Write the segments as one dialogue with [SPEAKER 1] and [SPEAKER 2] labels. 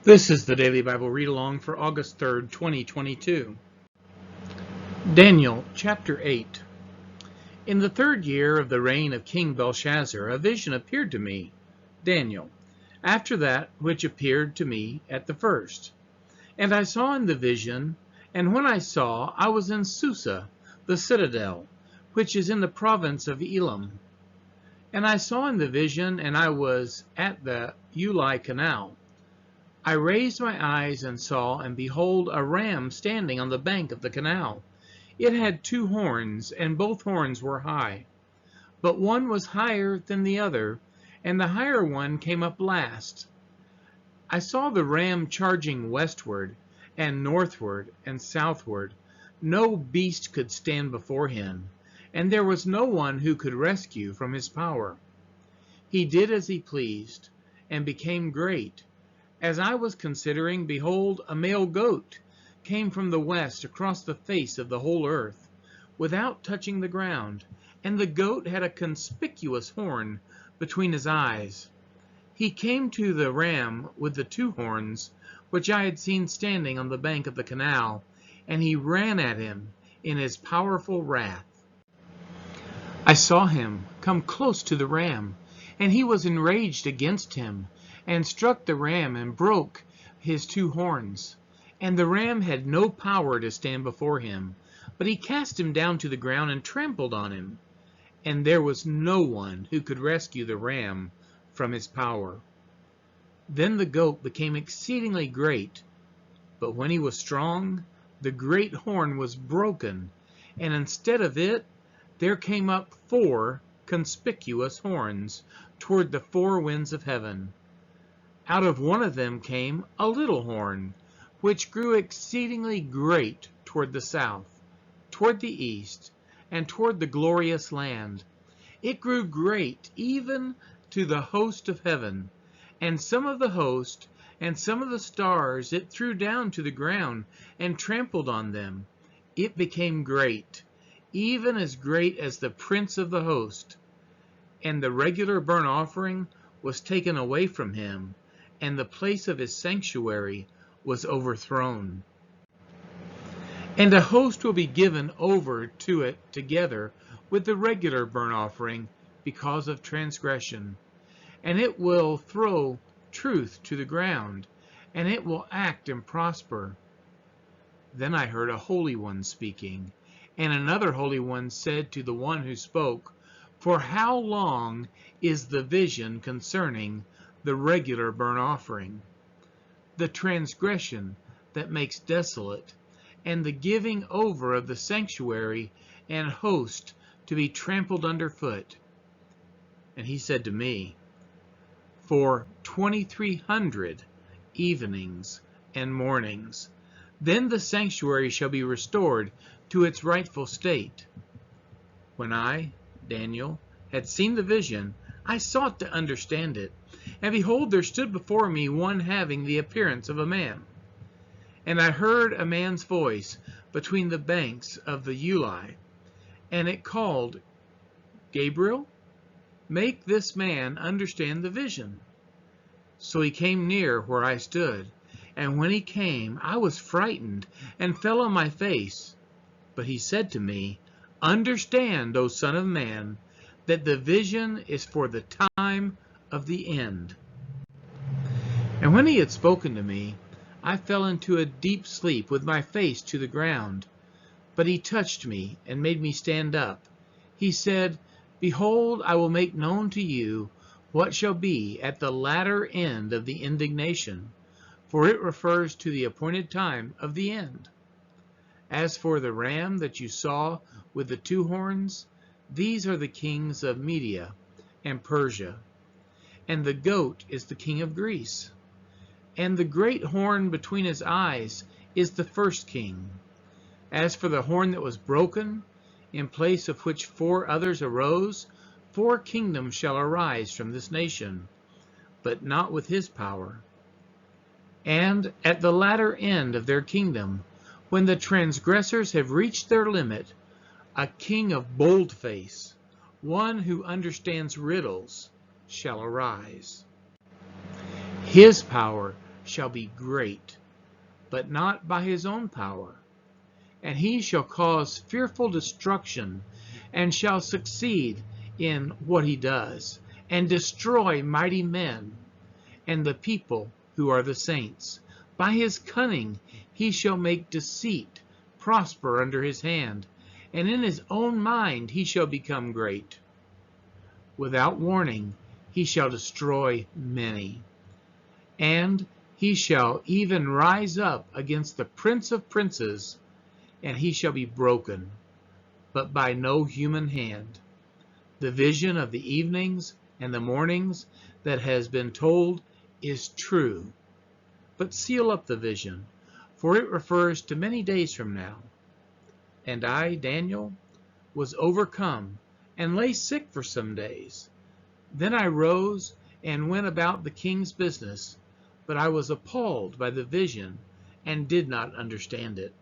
[SPEAKER 1] This is the Daily Bible Read Along for August 3rd, 2022. Daniel chapter 8. In the 3rd year of the reign of King Belshazzar, a vision appeared to me, Daniel, after that which appeared to me at the first. And I saw in the vision, and when I saw, I was in Susa, the citadel, which is in the province of Elam. And I saw in the vision, and I was at the Ulai canal. I raised my eyes and saw, and behold, a ram standing on the bank of the canal. It had 2 horns, and both horns were high. But one was higher than the other, and the higher one came up last. I saw the ram charging westward, and northward, and southward. No beast could stand before him, and there was no one who could rescue from his power. He did as he pleased, and became great. As I was considering, behold, a male goat came from the west across the face of the whole earth, without touching the ground, and the goat had a conspicuous horn between his eyes. He came to the ram with the 2 horns, which I had seen standing on the bank of the canal, and he ran at him in his powerful wrath. I saw him come close to the ram, and he was enraged against him, and struck the ram and broke his 2 horns. And the ram had no power to stand before him, but he cast him down to the ground and trampled on him. And there was no one who could rescue the ram from his power. Then the goat became exceedingly great, but when he was strong, the great horn was broken, and instead of it, there came up 4 conspicuous horns toward the 4 winds of heaven. Out of one of them came a little horn, which grew exceedingly great toward the south, toward the east, and toward the glorious land. It grew great even to the host of heaven, and some of the host and some of the stars it threw down to the ground and trampled on them. It became great, even as great as the prince of the host. And the regular burnt offering was taken away from him, and the place of his sanctuary was overthrown. And a host will be given over to it together with the regular burnt offering because of transgression. And it will throw truth to the ground, and it will act and prosper. Then I heard a Holy One speaking, and another Holy One said to the one who spoke, "For how long is the vision concerning the regular burnt offering, the transgression that makes desolate, and the giving over of the sanctuary and host to be trampled underfoot?" And he said to me, "For 2,300 evenings and mornings, then the sanctuary shall be restored to its rightful state." When I, Daniel, had seen the vision, I sought to understand it. And behold, there stood before me one having the appearance of a man. And I heard a man's voice between the banks of the Ulai, and it called, "Gabriel, make this man understand the vision." So he came near where I stood, and when he came, I was frightened and fell on my face. But he said to me, "Understand, O Son of Man, that the vision is for the time of the end." And when he had spoken to me, I fell into a deep sleep with my face to the ground. But he touched me and made me stand up. He said, "Behold, I will make known to you what shall be at the latter end of the indignation, for it refers to the appointed time of the end. As for the ram that you saw with the 2 horns, these are the kings of Media and Persia, and the goat is the king of Greece. And the great horn between his eyes is the first king. As for the horn that was broken, in place of which 4 others arose, 4 kingdoms shall arise from this nation, but not with his power. And at the latter end of their kingdom, when the transgressors have reached their limit, a king of bold face, one who understands riddles, shall arise. His power shall be great, but not by his own power. And he shall cause fearful destruction, and shall succeed in what he does, and destroy mighty men, and the people who are the saints. By his cunning he shall make deceit prosper under his hand, and in his own mind he shall become great. Without warning he shall destroy many, and he shall even rise up against the Prince of princes, and he shall be broken, but by no human hand. The vision of the evenings and the mornings that has been told is true. But seal up the vision, for it refers to many days from now. And I, Daniel, was overcome and lay sick for some days. Then I rose and went about the king's business, but I was appalled by the vision and did not understand it.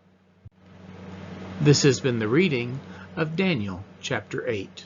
[SPEAKER 1] This has been the reading of Daniel chapter 8.